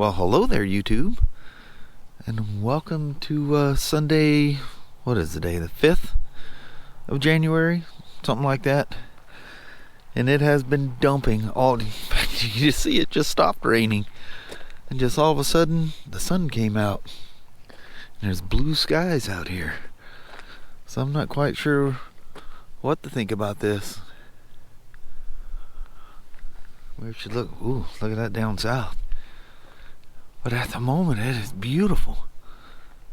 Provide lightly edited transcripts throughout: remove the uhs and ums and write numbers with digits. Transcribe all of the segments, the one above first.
Well, hello there, YouTube, and welcome to Sunday. What is the day? The 5th of January, something like that. And it has been dumping all. In fact, you just see it just stopped raining, and just all of a sudden the sun came out. And there's blue skies out here, so I'm not quite sure what to think about this. We should look. Ooh, look at that down south. But at the moment, it is beautiful.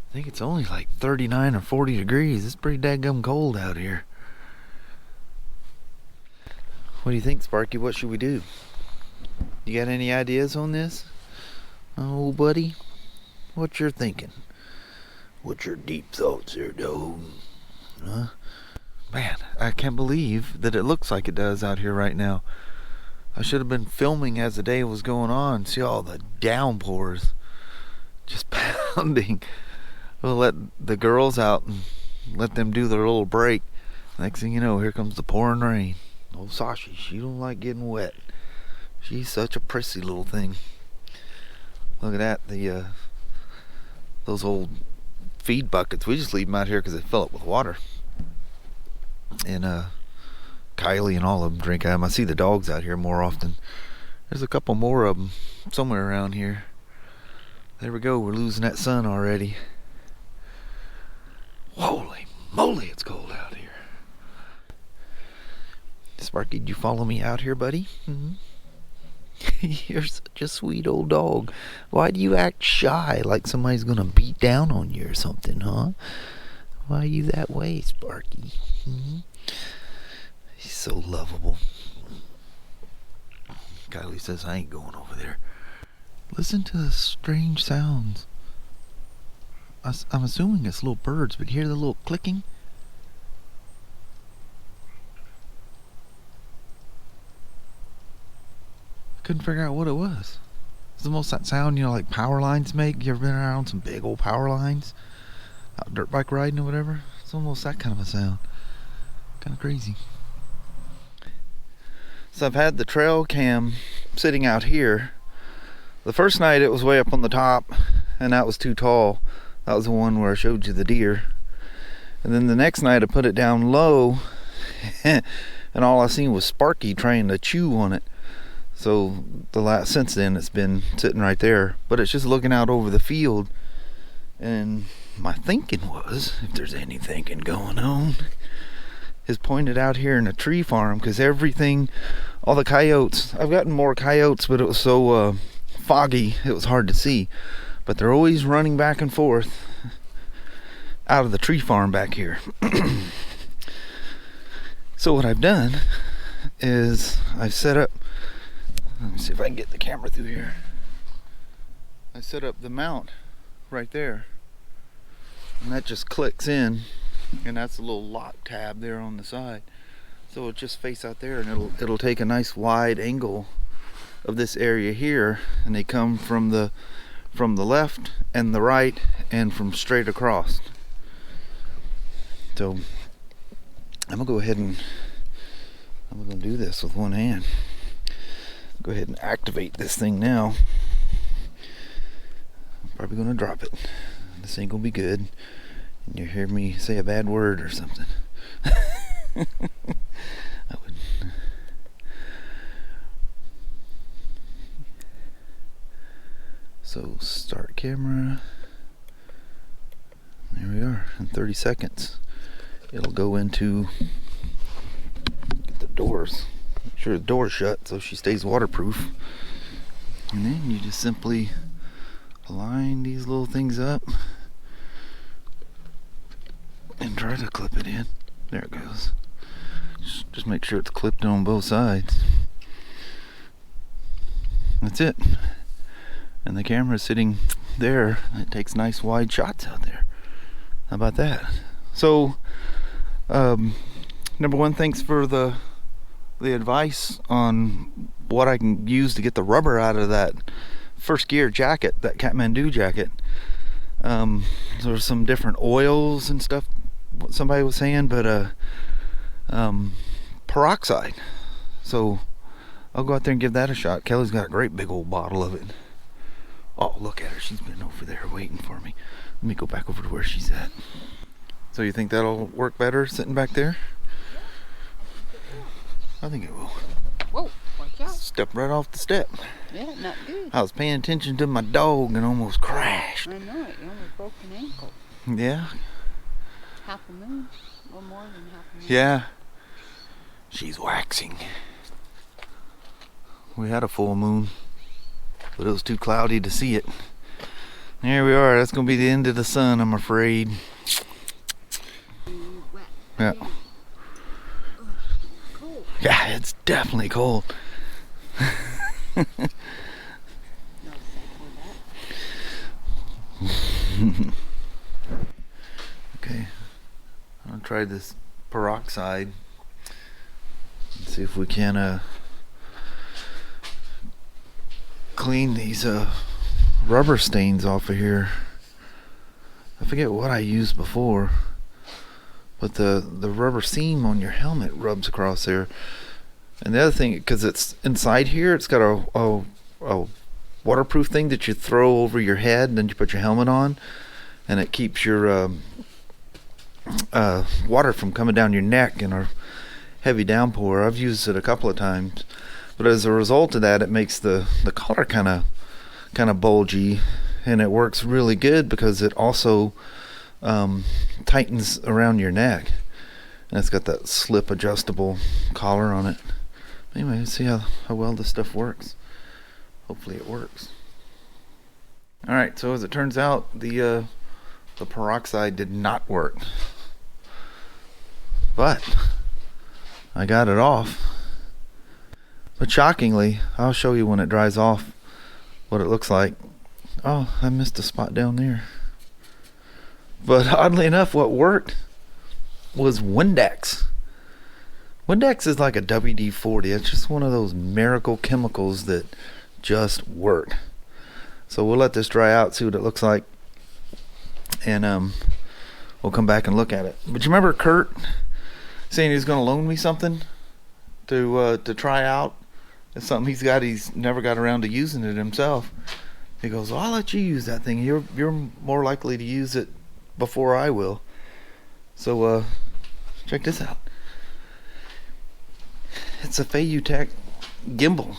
I think it's only like 39 or 40 degrees. It's pretty dadgum cold out here. What do you think, Sparky? What should we do? You got any ideas on this? Oh, buddy? What you're thinking? What's your deep thoughts here, dog? Huh? Man, I can't believe that it looks like it does out here right now. I should have been filming as the day was going on. See all the downpours just pounding. We'll let the girls out and let them do their little break. Next thing you know, here comes the pouring rain. Old Sashi, she don't like getting wet. She's such a prissy little thing. Look at that, those old feed buckets. We just leave them out here because they fill up with water. And Kylie and all of them drink out of them. I see the dogs out here more often. There's a couple more of them somewhere around here. There we go. We're losing that sun already. Holy moly, it's cold out here. Sparky, did you follow me out here, buddy? Mm-hmm. You're such a sweet old dog. Why do you act shy, like somebody's gonna beat down on you or something, huh? Why are you that way, Sparky? Mm-hmm. He's so lovable. Kylie says I ain't going over there. Listen to the strange sounds. I'm assuming it's little birds, but you hear the little clicking? I couldn't figure out what it was. It's almost that sound, you know, like power lines make. You ever been around some big old power lines? Out dirt bike riding or whatever? It's almost that kind of a sound. Kind of crazy. So I've had the trail cam sitting out here. The first night it was way up on the top, and that was too tall. That was the one where I showed you the deer. And then the next night I put it down low, and all I seen was Sparky trying to chew on it. So since then it's been sitting right there, but it's just looking out over the field. And my thinking was, if there's any thinking going on, is pointed out here in a tree farm, because everything, all the coyotes, I've gotten more coyotes, but it was so foggy it was hard to see, but they're always running back and forth out of the tree farm back here. So what I've done is I've set up, let me see if I can get the camera through here. I set up the mount right there, and that just clicks in, and that's a little lock tab there on the side, so it'll just face out there, and it'll take a nice wide angle of this area here, and they come from the left and the right and from straight across. So I'm gonna go ahead and I'm gonna do this with one hand. Go ahead and activate this thing now. I'm probably gonna drop it. This ain't gonna be good. You hear me say a bad word or something. I would. So start camera. There we are. In 30 seconds it'll go into, get the doors, make sure the door's shut so she stays waterproof, and then you just simply line these little things up and try to clip it in. There it goes. Just make sure it's clipped on both sides. That's it. And the camera's sitting there. It takes nice wide shots out there. How about that? So, number one, thanks for the advice on what I can use to get the rubber out of that Firstgear jacket, that Kathmandu jacket. There's some different oils and stuff, what somebody was saying, but peroxide. So I'll go out there and give that a shot. Kelly's got a great big old bottle of it. Oh, look at her. She's been over there waiting for me. Let me go back over to where she's at. So you think that'll work better sitting back there? I think it will. Whoa, watch out. Stepped right off the step. Yeah, not good. I was paying attention to my dog and almost crashed. I know it. You almost broke an ankle. Yeah. Half a moon. Or more than half a moon. Yeah. She's waxing. We had a full moon, but it was too cloudy to see it. There we are. That's going to be the end of the sun, I'm afraid. Yeah. Yeah, it's definitely cold. Okay, I'll try this peroxide and see if we can clean these rubber stains off of here. I forget what I used before, but the rubber seam on your helmet rubs across there. And the other thing, because it's inside here, it's got a waterproof thing that you throw over your head, and then you put your helmet on, and it keeps your water from coming down your neck in a heavy downpour. I've used it a couple of times, but as a result of that, it makes the collar kind of bulgy, and it works really good because it also tightens around your neck, and it's got that slip adjustable collar on it. Anyway, let's see how well this stuff works. Hopefully it works. Alright, so as it turns out, the peroxide did not work, but I got it off. But shockingly, I'll show you when it dries off what it looks like. Oh, I missed a spot down there. But oddly enough, what worked was Windex. Windex is like a WD-40. It's just one of those miracle chemicals that just work. So we'll let this dry out, see what it looks like, and we'll come back and look at it. But you remember Kurt saying he was going to loan me something to try out? It's something he's never got around to using it himself. He goes, well, I'll let you use that thing. You're more likely to use it before I will. So check this out. It's a FeiyuTech gimbal.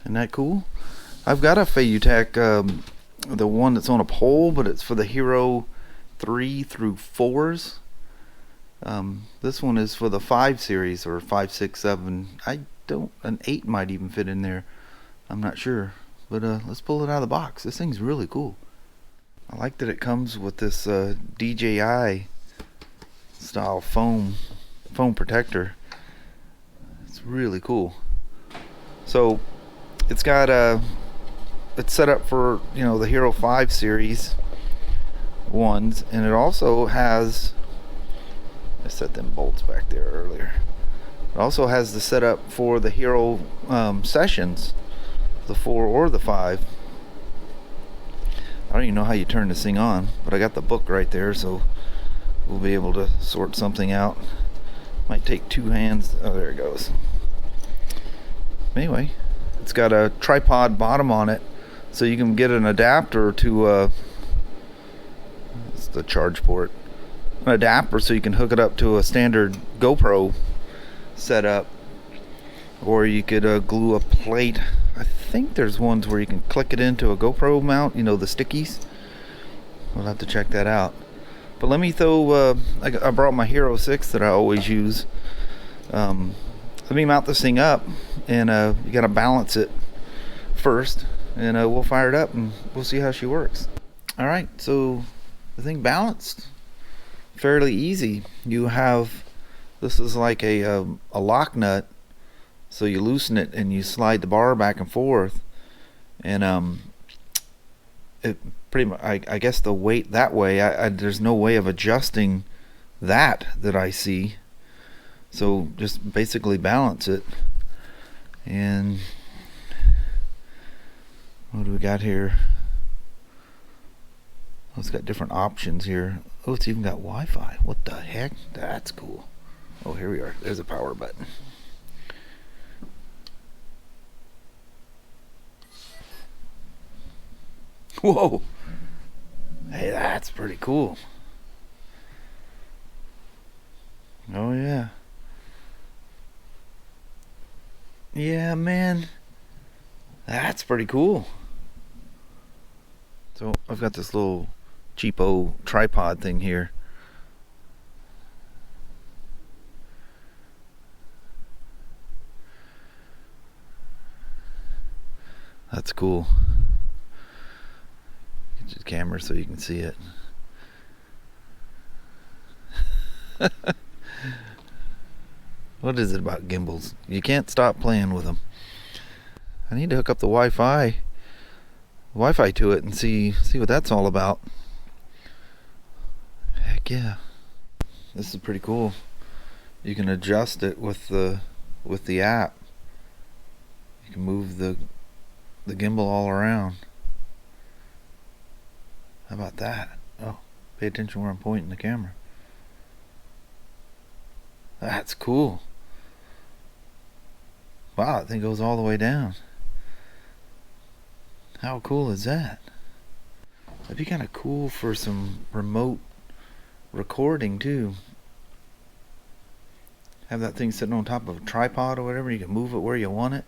Isn't that cool? I've got a FeiyuTech, the one that's on a pole, but it's for the Hero 3 through 4s. This one is for the 5 series, or 5, 6, 7. An 8 might even fit in there. I'm not sure. But let's pull it out of the box. This thing's really cool. I like that it comes with this DJI style foam protector. It's really cool. So it's got it's set up for, the Hero 5 series ones, and it also has, I set them bolts back there earlier. It also has the setup for the Hero sessions, the 4 or the 5. I don't even know how you turn this thing on, but I got the book right there, so we'll be able to sort something out. Might take 2 hands. Oh, there it goes. Anyway, it's got a tripod bottom on it, so you can get an adapter to it's the charge port, an adapter so you can hook it up to a standard GoPro setup, or you could glue a plate. I think there's ones where you can click it into a GoPro mount, the stickies. We'll have to check that out. But let me throw, I brought my Hero 6 that I always use. Let me mount this thing up, and you gotta balance it first, and we'll fire it up and we'll see how she works. Alright, so the thing balanced fairly easy. You have, this is like a lock nut, so you loosen it and you slide the bar back and forth, and it pretty much, I guess the weight that way, there's no way of adjusting that I see, so just basically balance it. And what do we got here? Oh, it's got different options here. Oh, it's even got Wi-Fi. What the heck? That's cool. Oh, here we are. There's a power button. Whoa. Hey, that's pretty cool. Oh, yeah. Yeah, man. That's pretty cool. So, I've got this little cheapo tripod thing here. That's cool. Get your camera so you can see it. What is it about gimbals? You can't stop playing with them. I need to hook up the Wi-Fi to it and see what that's all about. Heck yeah. This is pretty cool. You can adjust it with the app. You can move the gimbal all around. How about that? Oh, pay attention where I'm pointing the camera. That's cool. Wow, that thing goes all the way down. How cool is that? That'd be kind of cool for some remote recording too. Have that thing sitting on top of a tripod or whatever. You can move it where you want it.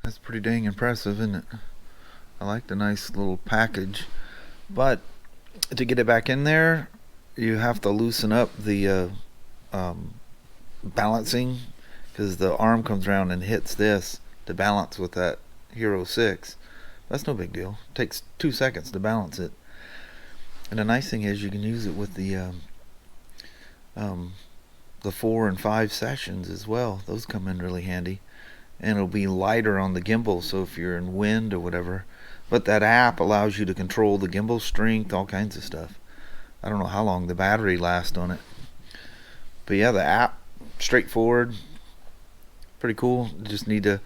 That's pretty dang impressive, isn't it? I like the nice little package. But to get it back in there, you have to loosen up the balancing, because the arm comes around and hits this to balance with that Hero 6. That's no big deal. It takes 2 seconds to balance it. And the nice thing is you can use it with the 4 and 5 sessions as well. Those come in really handy. And it'll be lighter on the gimbal, so if you're in wind or whatever. But that app allows you to control the gimbal strength, all kinds of stuff. I don't know how long the battery lasts on it. But yeah, the app, straightforward, pretty cool. Just need to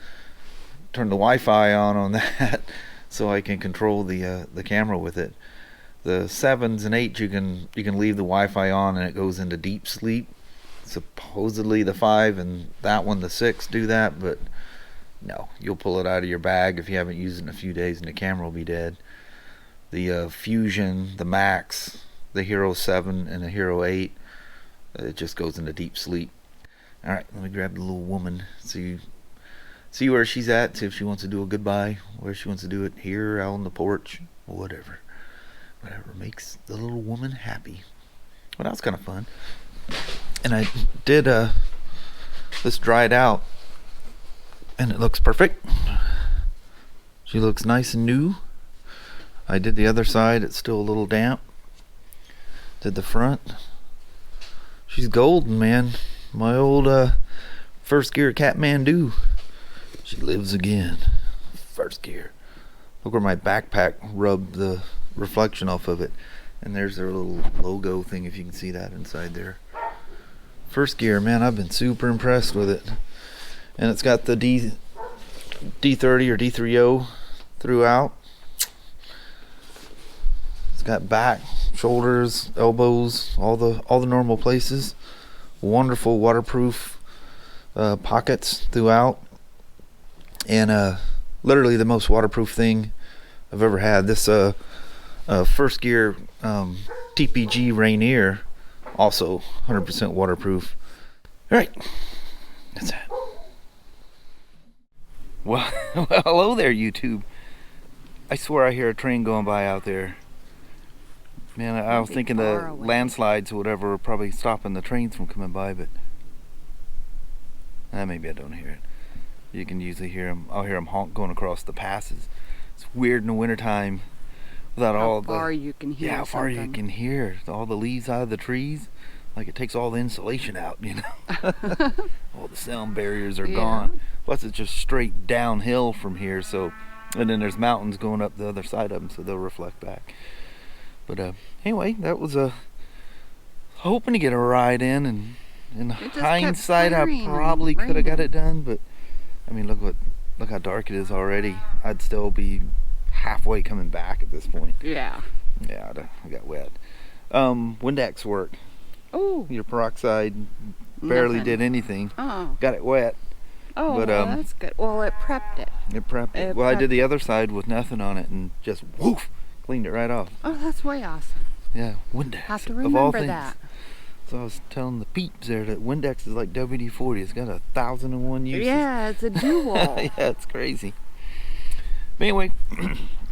turn the Wi-Fi on that so I can control the camera with it. The 7s and 8s you can leave the Wi-Fi on and it goes into deep sleep. Supposedly the 5 and that one, the 6, do that, but no, you'll pull it out of your bag if you haven't used it in a few days and the camera will be dead. The Fusion, the Max, the Hero 7 and the Hero 8, it just goes into deep sleep. Alright, let me grab the little woman, see where she's at, see if she wants to do a goodbye, where she wants to do it, here, out on the porch, whatever makes the little woman happy. Well, that was kind of fun. And I did this dried out and it looks perfect. She looks nice and new. I did the other side, it's still a little damp. Did the front. She's golden, man. My old Firstgear Catmandu. She lives again. Firstgear. Look where my backpack rubbed the reflection off of it. And there's their little logo thing, if you can see that inside there. Firstgear, man, I've been super impressed with it. And it's got the D30 or D30 throughout. It's got back, shoulders, elbows, all the normal places. Wonderful waterproof pockets throughout. And literally the most waterproof thing I've ever had. This Firstgear TPG Rainier, also 100% waterproof. Alright, that's that. Well, hello there, YouTube. I swear I hear a train going by out there. Man, I was thinking the landslides or whatever were probably stopping the trains from coming by, but maybe I don't hear it. You can usually hear them. I'll hear them honk going across the passes. It's weird in the wintertime without all the... How far you can hear. Yeah, how far you can hear. All the leaves out of the trees. Like it takes all the insulation out, you know. All the sound barriers are gone. Plus it's just straight downhill from here, so... And then there's mountains going up the other side of them, so they'll reflect back. But anyway, that was hoping to get a ride in, and in hindsight I probably could have got it done, but I mean look how dark it is already. I'd still be halfway coming back at this point. Yeah. Yeah, I got wet. Windex work. Oh. Your peroxide barely did anything. Oh. Got it wet. Oh, but, well, that's good. Well, it prepped it. It prepped it. Well, I did the other side with nothing on it and just woof, Cleaned it right off. Oh, that's way awesome. Yeah, Windex. Have to of all remember things. that. So I was telling the peeps there that Windex is like WD-40. It's got 1,001 uses. Yeah, it's a dual. Yeah, it's crazy. But anyway,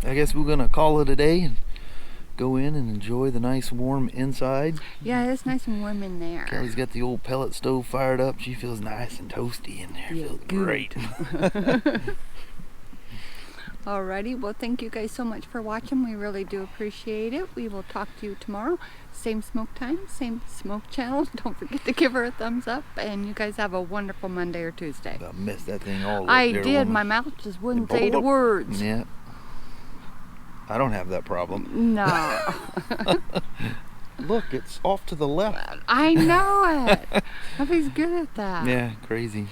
I guess we're gonna call it a day and go in and enjoy the nice warm inside. Yeah, it's nice and warm in there. Kelly's got the old pellet stove fired up. She feels nice and toasty in there. Feels Feels good. great. Alrighty, well thank you guys so much for watching. We really do appreciate it. We will talk to you tomorrow. Same smoke time, same smoke channel. Don't forget to give her a thumbs up, and you guys have a wonderful Monday or Tuesday. I messed that thing all up. I there, did. woman. My mouth just wouldn't say the words. Yeah. I don't have that problem. No. Look, it's off to the left. I know it. Nobody's good at that. Yeah, crazy.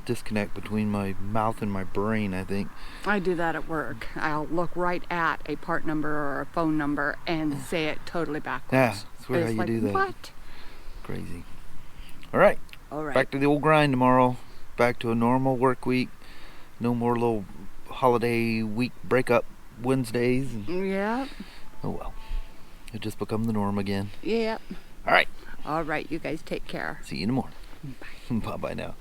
Disconnect between my mouth and my brain, I think. I do that at work. I'll look right at a part number or a phone number and say it totally backwards. Yeah, that's weird how It's you like, do that. What? Crazy. All right. All right. Back to the old grind tomorrow. Back to a normal work week. No more little holiday week breakup Wednesdays. Yep. Oh well. It just become the norm again. Yep. All right. All right. You guys take care. See you in the morning. Bye. Bye-bye now.